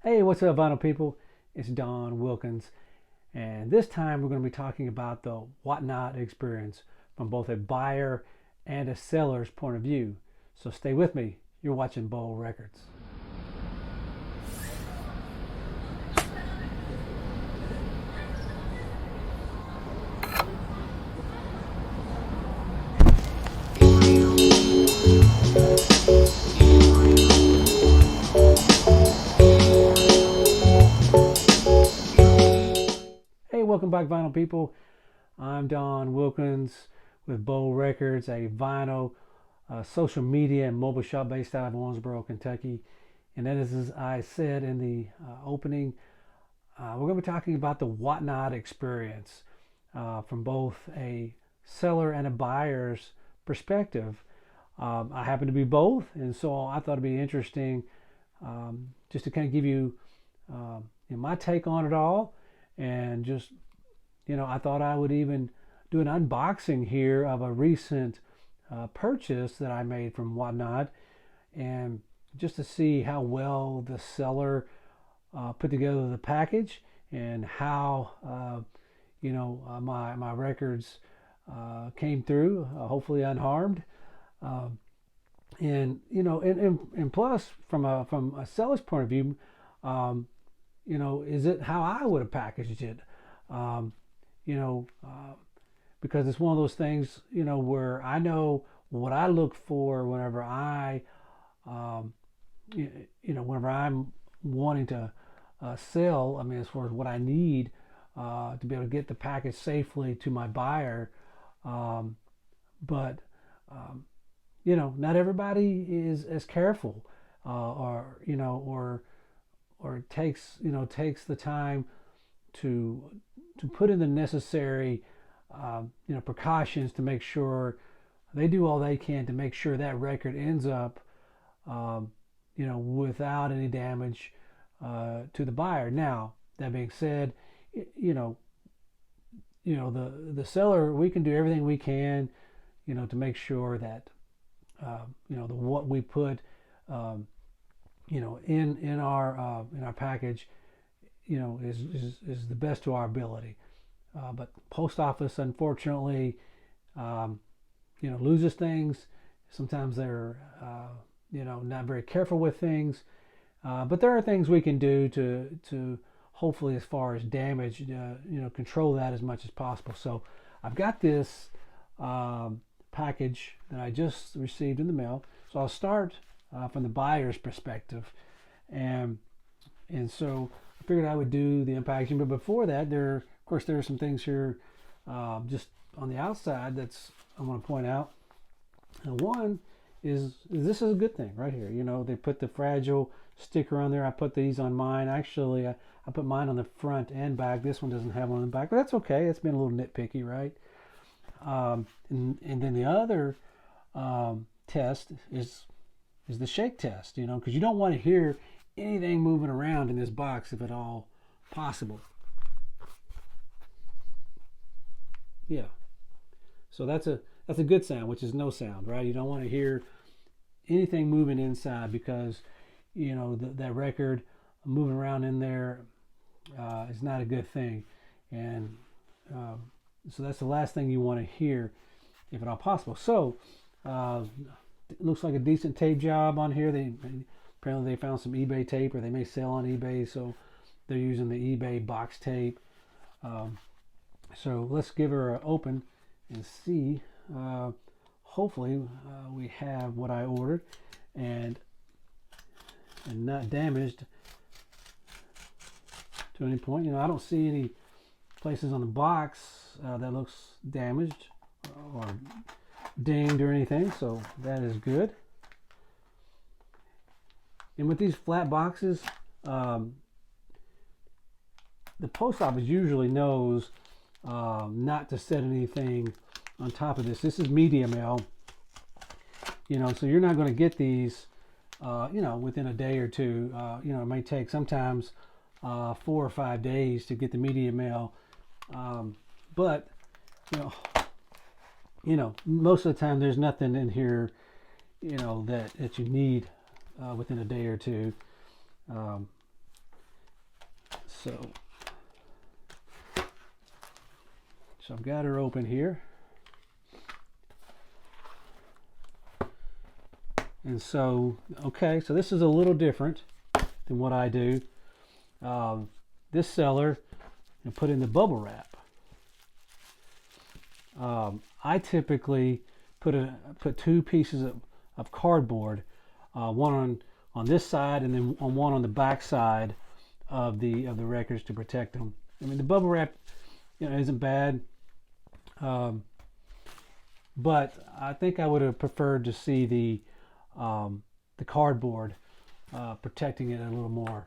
Hey, what's up, vinyl people? It's Don Wilkins, and this time we're going to be talking about the Whatnot experience from both a buyer and a seller's point of view. So stay with me. You're watching Bowl Records. Hey, welcome back, vinyl people. I'm Don Wilkins with Bowl Records, a vinyl social media and mobile shop based out of Owensboro, Kentucky. And that is, as I said in the opening, we're going to be talking about the Whatnot experience from both a seller and a buyer's perspective. I happen to be both, and so I thought it'd be interesting just to kind of give you, my take on it all, and just I thought I would even do an unboxing here of a recent purchase that I made from Whatnot, and just to see how well the seller put together the package and how my records came through, hopefully unharmed. Um, and plus from a seller's point of view, um, is it how I would have packaged it? Um, you know, because it's one of those things, where I know what I look for whenever um, whenever I'm wanting to sell. I mean, as far as what I need to be able to get the package safely to my buyer. Um, but um, not everybody is as careful, or takes the time to put in the necessary precautions to make sure they do all they can to make sure that record ends up without any damage to the buyer. Now, that being said, the seller, we can do everything we can to make sure that what we put in our package is the best to our ability. But post office, unfortunately, loses things. Sometimes they're not very careful with things. But there are things we can do to hopefully, as far as damage, control that as much as possible. So I've got this package that I just received in the mail. So I'll start from the buyer's perspective, and so I figured I would do the unpackaging. But before that, of course, there are some things here just on the outside that's I want to point out. And one is this is a good thing right here. They put the fragile sticker on there. I put these on mine. Actually, I put mine on the front and back. This one doesn't have one on the back, but that's okay. It's been a little nitpicky, right? And then the other test is the shake test, because you don't want to hear anything moving around in this box if at all possible. Yeah. So that's a good sound, which is no sound, right? You don't want to hear anything moving inside because that record moving around in there is not a good thing, and so that's the last thing you want to hear if at all possible. So it looks like a decent tape job on here. Apparently they found some eBay tape, or they may sell on eBay, so they're using the eBay box tape. So let's give her an open and see. Hopefully we have what I ordered and not damaged to any point. I don't see any places on the box that looks damaged or dinged or anything, so that is good. And with these flat boxes, the post office usually knows not to set anything on top of this. This is media mail, so you're not going to get these, within a day or two. It may take sometimes 4 or 5 days to get the media mail, but most of the time there's nothing in here, that you need within a day or two. So I've got her open here. And so, okay, so this is a little different than what I do. This seller, and put in the bubble wrap. I typically put two pieces of cardboard, one on this side and then one on the back side of the records to protect them. I mean, the bubble wrap, isn't bad, but I think I would have preferred to see the cardboard protecting it a little more.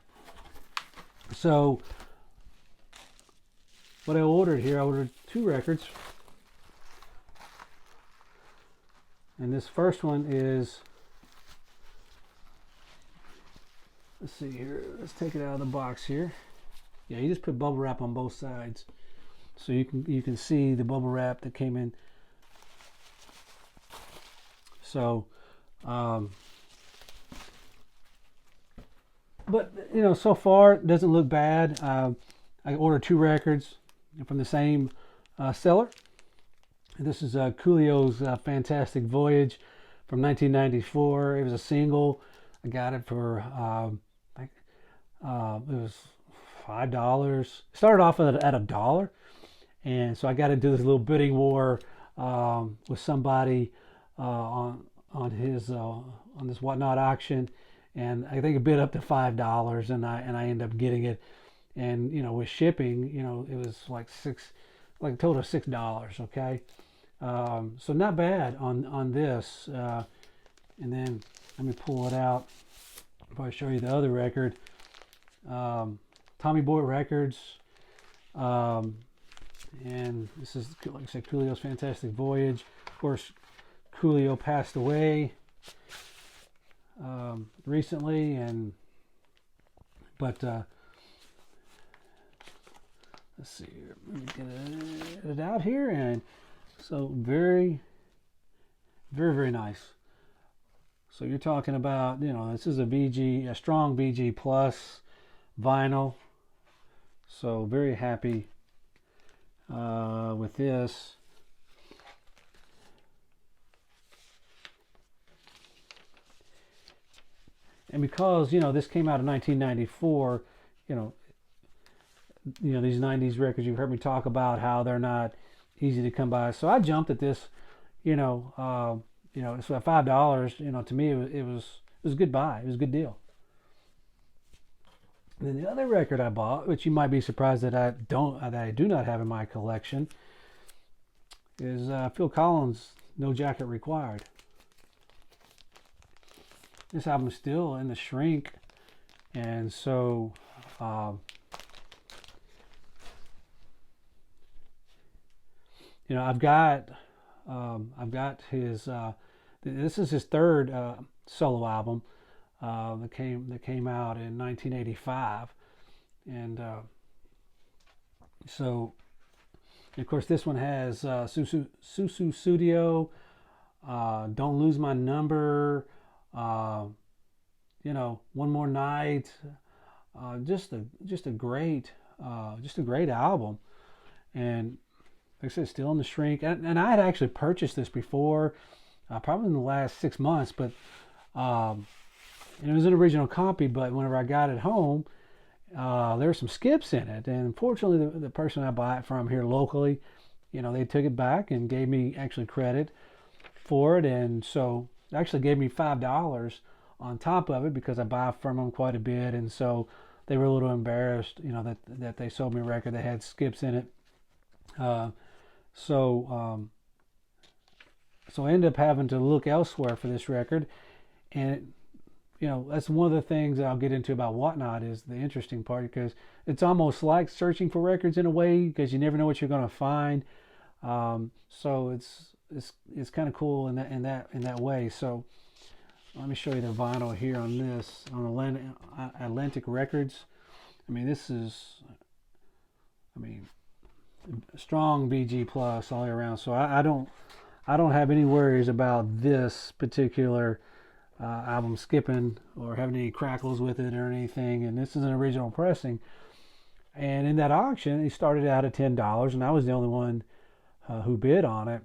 So what I ordered here, I ordered 2 records. And this first one is, let's see here, let's take it out of the box here. Yeah, you just put bubble wrap on both sides. So you can see the bubble wrap that came in. So, but so far it doesn't look bad. I ordered 2 records from the same seller. This is Coolio's Fantastic Voyage from 1994. It was a single. I got it for it was $5. Started off at $1, and so I got into this little bidding war with somebody on this Whatnot auction, and I think it bid up to $5, and I ended up getting it. And with shipping, it was like a total of $6. Okay. So not bad on this. And then let me pull it out before I show you the other record. Tommy Boy Records. And this is, like I said, Coolio's Fantastic Voyage. Of course, Coolio passed away recently, but let's see here. Let me get it out here. And so very, very, very nice. So you're talking about, this is a strong BG plus vinyl. So very happy with this. And because, this came out in 1994, these 90s records, you've heard me talk about how they're not easy to come by. So I jumped at this, it's at $5, to me it was a good buy. It was a good deal. And then the other record I bought, which you might be surprised that I do not have in my collection, is Phil Collins' No Jacket Required. This album is still in the shrink, and so I've got his. This is his third solo album that came out in 1985, and so of course this one has Susu Studio, Don't Lose My Number, One More Night, just a great album, and like I said, still in the shrink. And I had actually purchased this before, probably in the last 6 months, but and it was an original copy. But whenever I got it home, there were some skips in it, and unfortunately, the person I buy it from here locally, they took it back and gave me actually credit for it, and so actually gave me $5 on top of it because I buy from them quite a bit, and so they were a little embarrassed, that they sold me a record that had skips in it. So I ended up having to look elsewhere for this record, and that's one of the things that I'll get into about Whatnot is the interesting part, because it's almost like searching for records in a way, because you never know what you're going to find. So it's kind of cool in that way. So let me show you the vinyl here on this, on Atlantic Records. This is, strong BG plus all the way around. So I don't have any worries about this particular album skipping or having any crackles with it or anything. And this is an original pressing. And in that auction, he started out at $10, and I was the only one who bid on it.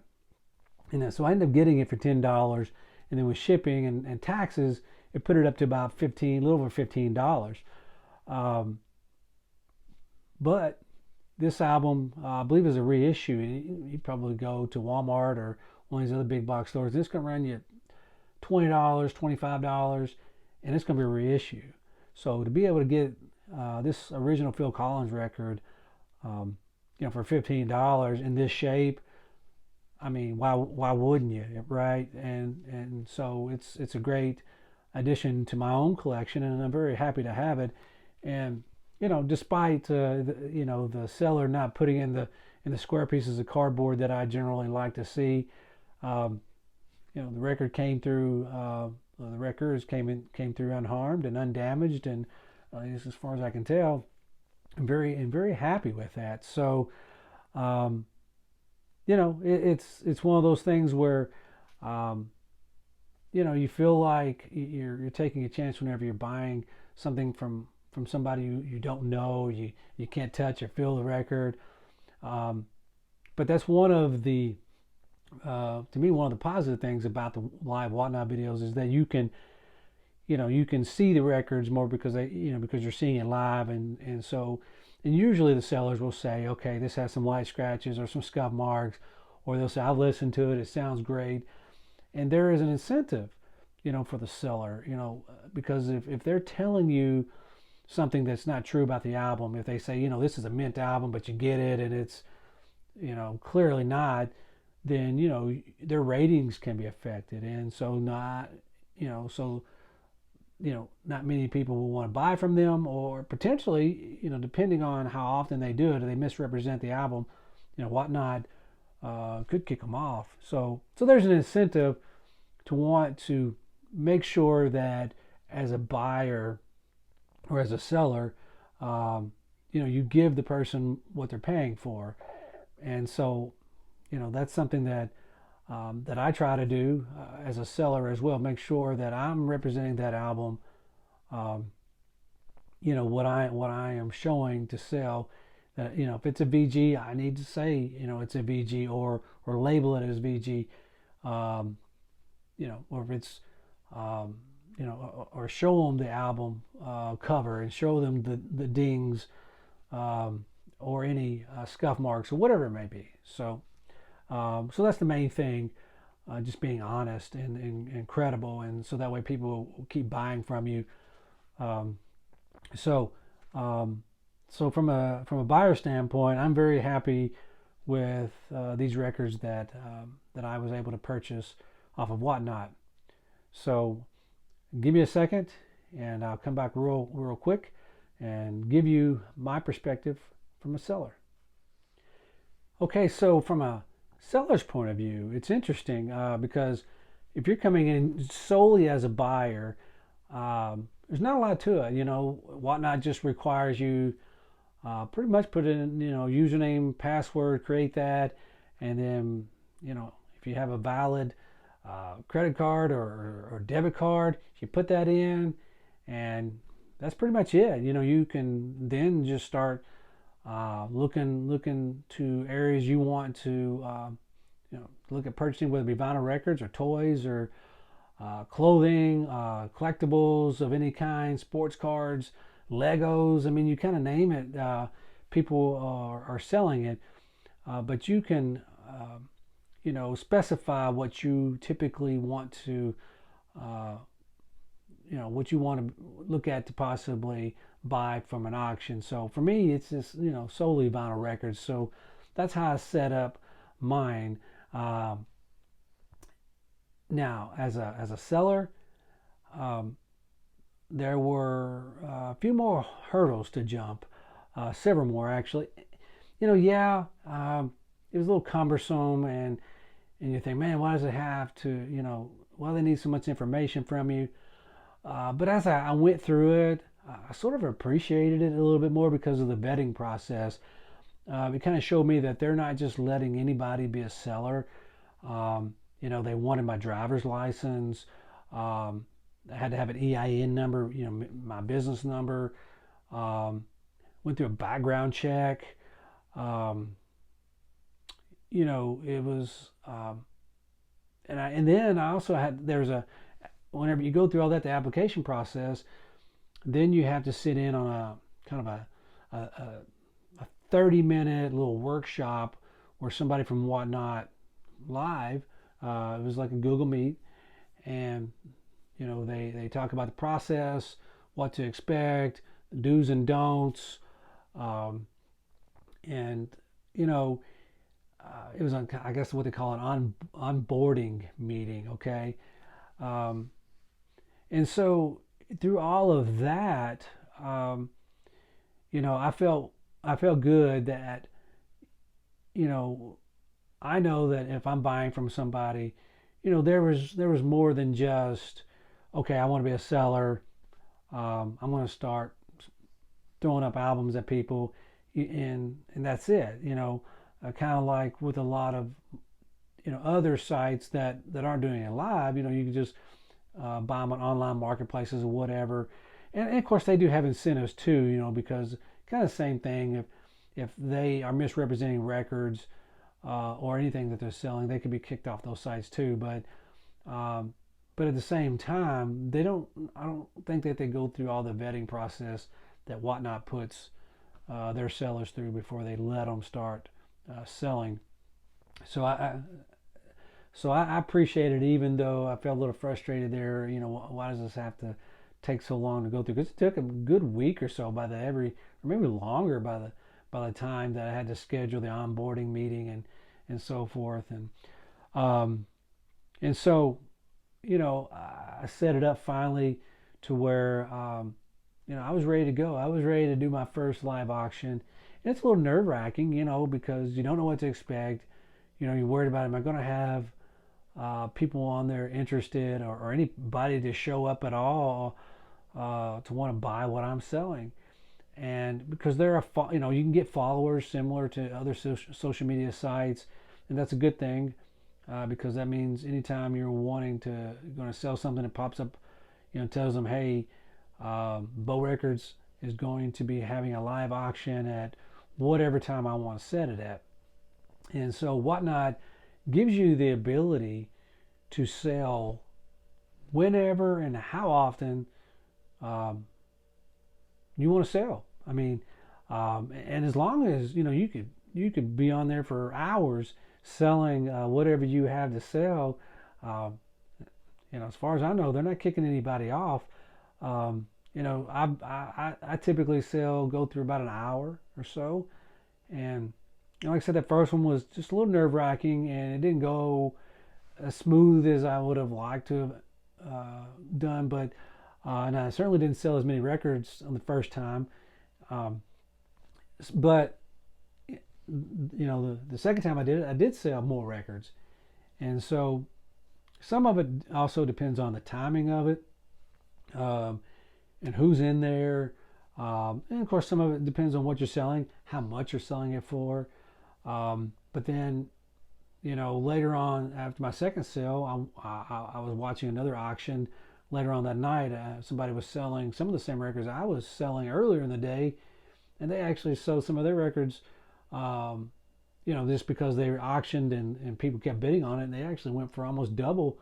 And so I ended up getting it for $10, and then with shipping and taxes, it put it up to about 15, a little over $15. Um, but this album, I believe, is a reissue. You probably go to Walmart or one of these other big box stores. It's going to run you $20, $25, and it's going to be a reissue. So to be able to get this original Phil Collins record, for $15 in this shape, I mean, why wouldn't you, right? And so it's a great addition to my own collection, and I'm very happy to have it. And despite the seller not putting in the square pieces of cardboard that I generally like to see, um, the record came through. The records came through unharmed and undamaged, and as far as I can tell, I'm very happy with that. So, um, it's one of those things where, um, you feel like you're taking a chance whenever you're buying something from somebody you don't know, you can't touch or feel the record. Um, but that's one of the to me, one of the positive things about the live Whatnot videos is that you can see the records more because because you're seeing it live, and usually the sellers will say, okay, this has some light scratches or some scuff marks, or they'll say, I've listened to it, it sounds great, and there is an incentive, for the seller, because if they're telling you something that's not true about the album, if they say, this is a mint album, but you get it and it's, clearly not, then their ratings can be affected, and so not so not many people will want to buy from them, or potentially, depending on how often they do it, or they misrepresent the album, Whatnot could kick them off. So there's an incentive to want to make sure that as a buyer or as a seller, you give the person what they're paying for, and so that's something that I try to do as a seller as well. Make sure that I'm representing that album. Um, what I am showing to sell. That if it's a VG, I need to say it's a VG, or label it as VG. Um, or if it's or show them the album cover and show them the dings, or any scuff marks or whatever it may be. So that's the main thing, just being honest and credible, and so that way people will keep buying from you. Um, so um, so from a buyer standpoint, I'm very happy with these records that I was able to purchase off of Whatnot. So give me a second, and I'll come back real quick and give you my perspective from a seller. Okay, so from a seller's point of view, it's interesting because if you're coming in solely as a buyer, there's not a lot to it. Whatnot just requires you pretty much put in, username, password, create that, and then, if you have a valid credit card or debit card, you put that in, and that's pretty much it. You can then just start looking to areas you want to look at purchasing, whether it be vinyl records or toys or clothing, collectibles of any kind, sports cards, Legos. I mean, you kind of name it. People are selling it, but you can specify what you typically want to what you want to look at to possibly buy from an auction. So for me, it's just solely vinyl records. So that's how I set up mine. Now, as a seller, there were a few more hurdles to jump, several more actually. It was a little cumbersome, and you think, man, why does it have to, why do they need so much information from you? But as I went through it, I sort of appreciated it a little bit more because of the vetting process. It kind of showed me that they're not just letting anybody be a seller. They wanted my driver's license. I had to have an EIN number, my business number. went through a background check. Um, it was, and then I also had, whenever you go through all that, the application process, then you have to sit in on a kind of a 30-minute little workshop where somebody from Whatnot Live, it was like a Google Meet, and they talk about the process, what to expect, do's and don'ts, um, and you know it was I guess what they call an onboarding meeting. Okay, um, and so through all of that, um, I felt good that you know I know that if I'm buying from somebody, there was more than just, okay, I want to be a seller. I'm going to start throwing up albums at people, and that's it. Kind of like with a lot of other sites that aren't doing it live. You can just buy them on online marketplaces or whatever. And of course they do have incentives too. Because kind of the same thing. If they are misrepresenting records or anything that they're selling, they could be kicked off those sites too. Um, but at the same time, they don't. I don't think that they go through all the vetting process that Whatnot puts their sellers through before they let them start selling. So I appreciate it, even though I felt a little frustrated there. Why does this have to take so long to go through? Because it took a good week or so or maybe longer by the time that I had to schedule the onboarding meeting and so forth. Um, and so I set it up finally to where I was ready to go. I was ready to do my first live auction. And it's a little nerve wracking, because you don't know what to expect. You're worried about, am I going to have people on there interested, or anybody to show up at all to want to buy what I'm selling. And because you can get followers similar to other social media sites, and that's a good thing, because that means anytime you're going to sell something, that pops up, tells them, hey, Bow Records is going to be having a live auction at whatever time I want to set it at. And so Whatnot gives you the ability to sell whenever and how often um, you want to sell. I mean, and as long as you could be on there for hours selling whatever you have to sell. Um, as far as I know, they're not kicking anybody off. I typically go through about an hour or so, and like I said, that first one was just a little nerve wracking, and it didn't go as smooth as I would have liked to have done, but and I certainly didn't sell as many records on the first time. Um, but the second time I did sell more records, and so some of it also depends on the timing of it, um, and who's in there, and of course some of it depends on what you're selling, how much you're selling it for. But then, later on after my second sale, I was watching another auction later on that night. Somebody was selling some of the same records I was selling earlier in the day, and they actually sold some of their records, um, just because they were auctioned and people kept bidding on it, and they actually went for almost double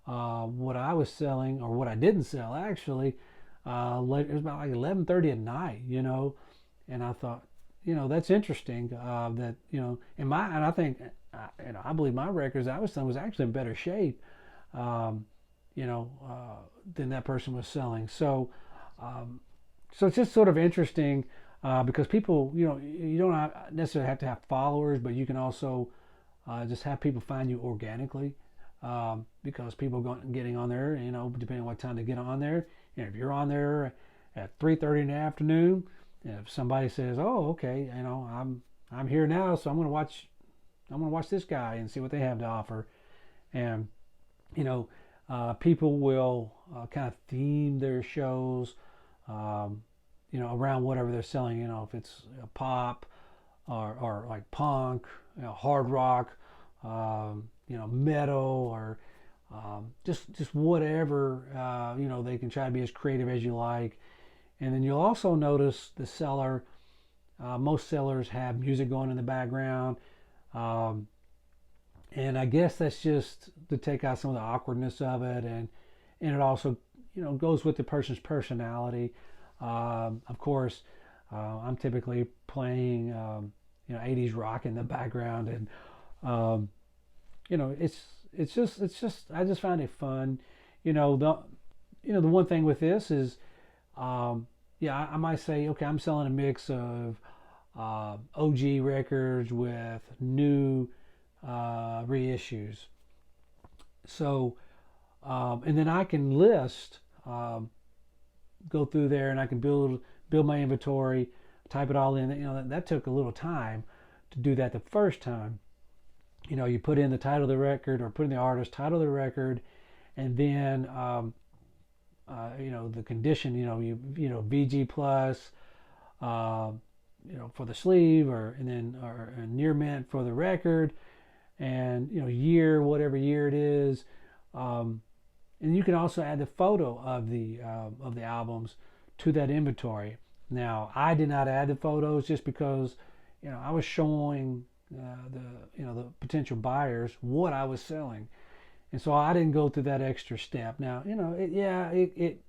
what I was selling, or what I didn't sell actually. It was about like 11:30 at night, and I thought, that's interesting. That and I think, I believe my records I was selling was actually in better shape, um, than that person was selling. So it's just sort of interesting, because people, you don't necessarily have to have followers, but you can also just have people find you organically, because people getting on there, depending on what time they get on there. If you're on there at 3:30 in the afternoon, if somebody says, "Oh, okay, I'm here now, so I'm gonna watch this guy and see what they have to offer," and people will kind of theme their shows, um, around whatever they're selling. If it's pop or like punk, hard rock, metal, or just whatever. They can try to be as creative as you like. And then you'll also notice the seller Most sellers have music going in the background. Um, and I guess that's just to take out some of the awkwardness of it, and it also, goes with the person's personality. Of course, I'm typically playing, 80s rock in the background, and um, it's just I just find it fun. You know the the one thing with this is, yeah, I might say, okay, I'm selling a mix of OG records with new reissues. So, and then I can list, go through there, and I can build my inventory, type it all in. That took a little time to do that the first time. You put in the title of the record, or put in the artist, title of the record, and then the condition. VG plus, uh, for the sleeve, or near mint for the record, and year, whatever year it is. Um, and you can also add the photo of the albums to that inventory. Now, I did not add the photos just because I was showing the potential buyers what I was selling, and so I didn't go through that extra step. Now, it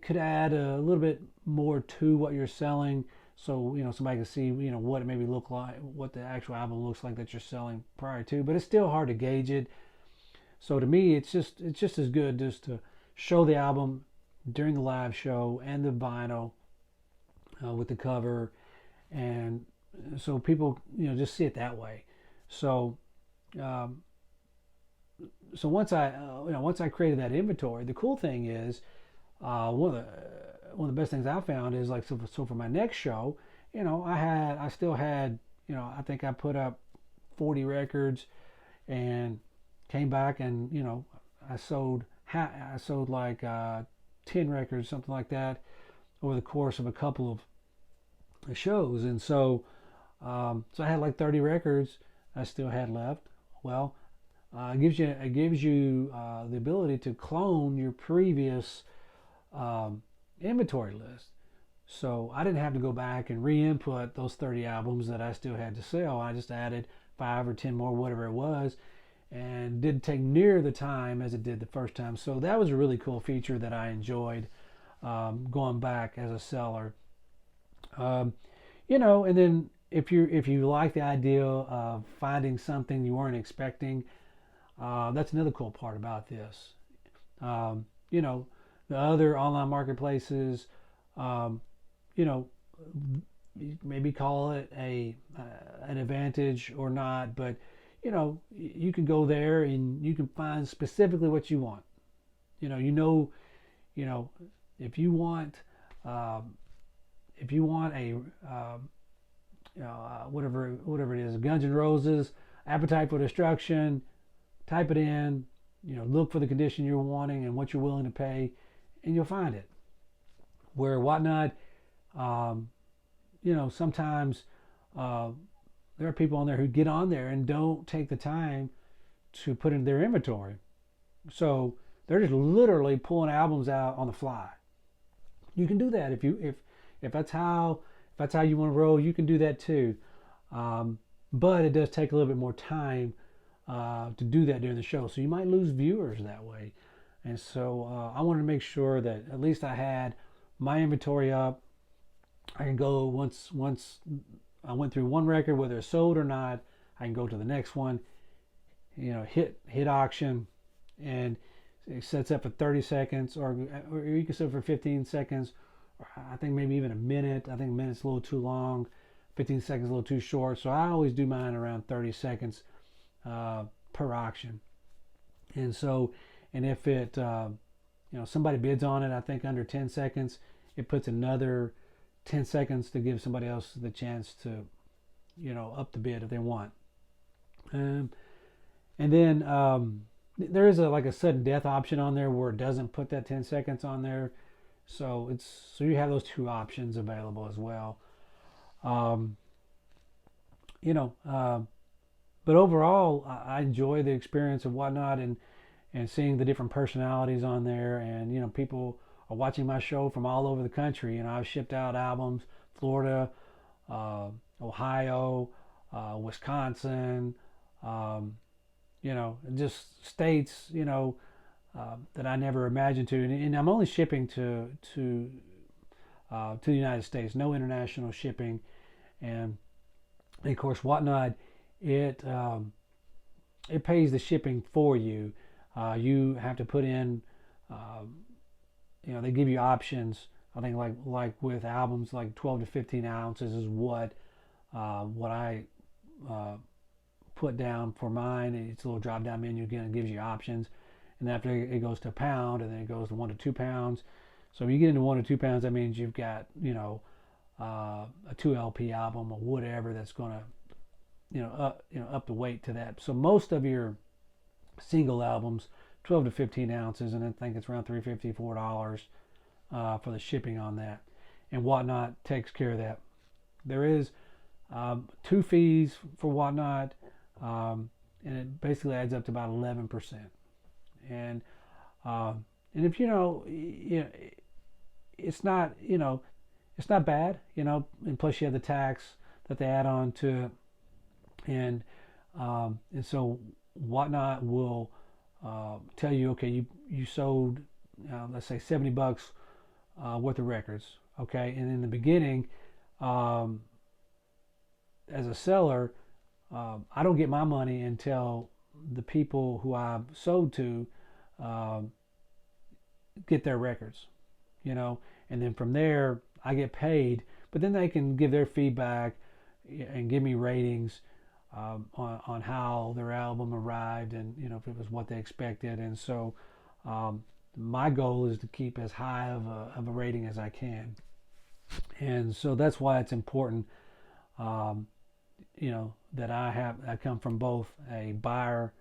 could add a little bit more to what you're selling, so somebody can see what it maybe look like, what the actual album looks like that you're selling prior to. But it's still hard to gauge it. So to me, it's just as good just to show the album during the live show, and the vinyl with the cover, and so people just see it that way. So um, so once I created that inventory, the cool thing is, one of the best things I found is, like, so for my next show, I still had, I think I put up 40 records, and came back, and I sold like 10 records, something like that, over the course of a couple of shows. And so I had like 30 records I still had left. Well, it gives you the ability to clone your previous inventory list. So I didn't have to go back and re-input those 30 albums that I still had to sell. I just added 5 or 10 more, whatever it was, and didn't take near the time as it did the first time. So that was a really cool feature that I enjoyed, going back as a seller. And then if you like the idea of finding something you weren't expecting, that's another cool part about this. Um, you know, the other online marketplaces, um, you know, maybe call it an advantage or not, but you can go there and you can find specifically what you want. You know, you know, you know, if you want, um, if you want a whatever it is, Guns N' Roses, Appetite for Destruction, type it in. Look for the condition you're wanting and what you're willing to pay, and you'll find it. Where Whatnot, um, sometimes uh, there are people on there who get on there and don't take the time to put in their inventory. So they're just literally pulling albums out on the fly. You can do that if that's how you want to roll. You can do that too, but it does take a little bit more time to do that during the show. So you might lose viewers that way. And so I wanted to make sure that at least I had my inventory up. I can go once I went through one record, whether it's sold or not. I can go to the next one. Hit auction, and it sets up for 30 seconds, or you can set it for 15 seconds. Or I think maybe even a minute. I think a minute's a little too long. 15 seconds a little too short. So I always do mine around 30 seconds per auction. And if somebody bids on it, I think under 10 seconds, it puts another 10 seconds to give somebody else the chance to, up the bid if they want. And then there is a sudden death option on there where it doesn't put that 10 seconds on there. So you have those two options available as well. Um, you know, but overall, I enjoy the experience of Whatnot, and seeing the different personalities on there, and people are watching my show from all over the country. I've shipped out albums, Florida, Ohio, Wisconsin, um, just states, that I never imagined to. And I'm only shipping to the United States, no international shipping. And of course, Whatnot, it it pays the shipping for you. You have to put in, uh, they give you options. I think like with albums, like 12 to 15 ounces is what I uh, put down for mine. It's a little drop down menu again. It gives you options, and after it goes to a pound, and then it goes to 1 to 2 pounds. So if you get into 1 to 2 pounds, that means you've got a 2 LP album or whatever that's going to up the weight to that. So most of your single albums, 12 to 15 ounces, and I think it's around $3.50, $4 for the shipping on that. And Whatnot takes care of that. There is 2 fees for Whatnot, and it basically adds up to about 11%. And and if it's not it's not bad, and plus you have the tax that they add on to, and so Whatnot will tell you, okay, you sold let's say $70 worth of records, okay, and in the beginning, um, as a seller, I don't get my money until the people who I've sold to um, get their records, and then from there I get paid, but then they can give their feedback and give me ratings on how their album arrived, and if it was what they expected. And so um, my goal is to keep as high of a rating as I can, and so that's why it's important, um, that I come from both a buyer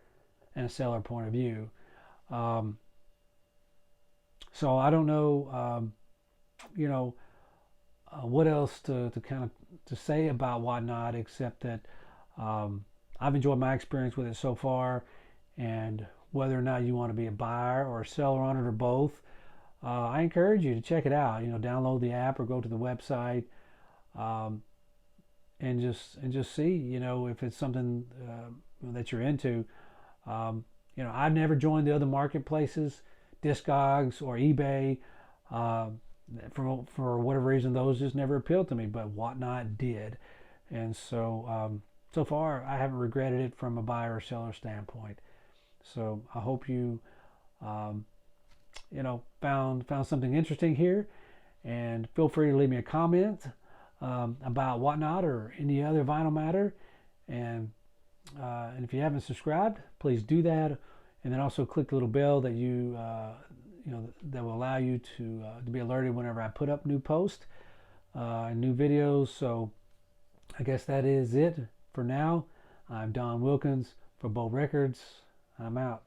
and a seller point of view. Um, so I don't know, you know, what else to kind of to say about Whatnot, except that I've enjoyed my experience with it so far, and whether or not you want to be a buyer or a seller on it or both, I encourage you to check it out. Download the app or go to the website, um, and just see, if it's something that you're into. Um, I've never joined the other marketplaces, Discogs or eBay. Uh, for whatever reason, those just never appealed to me, but Whatnot did, and so far I haven't regretted it from a buyer or seller standpoint. So I hope you um, found something interesting here, and feel free to leave me a comment about Whatnot or any other vinyl matter, and if you haven't subscribed, please do that, and then also click the little bell that that will allow you to be alerted whenever I put up new posts and new videos. So I guess that is it for now. I'm Don Wilkins for Bow Records. I'm out.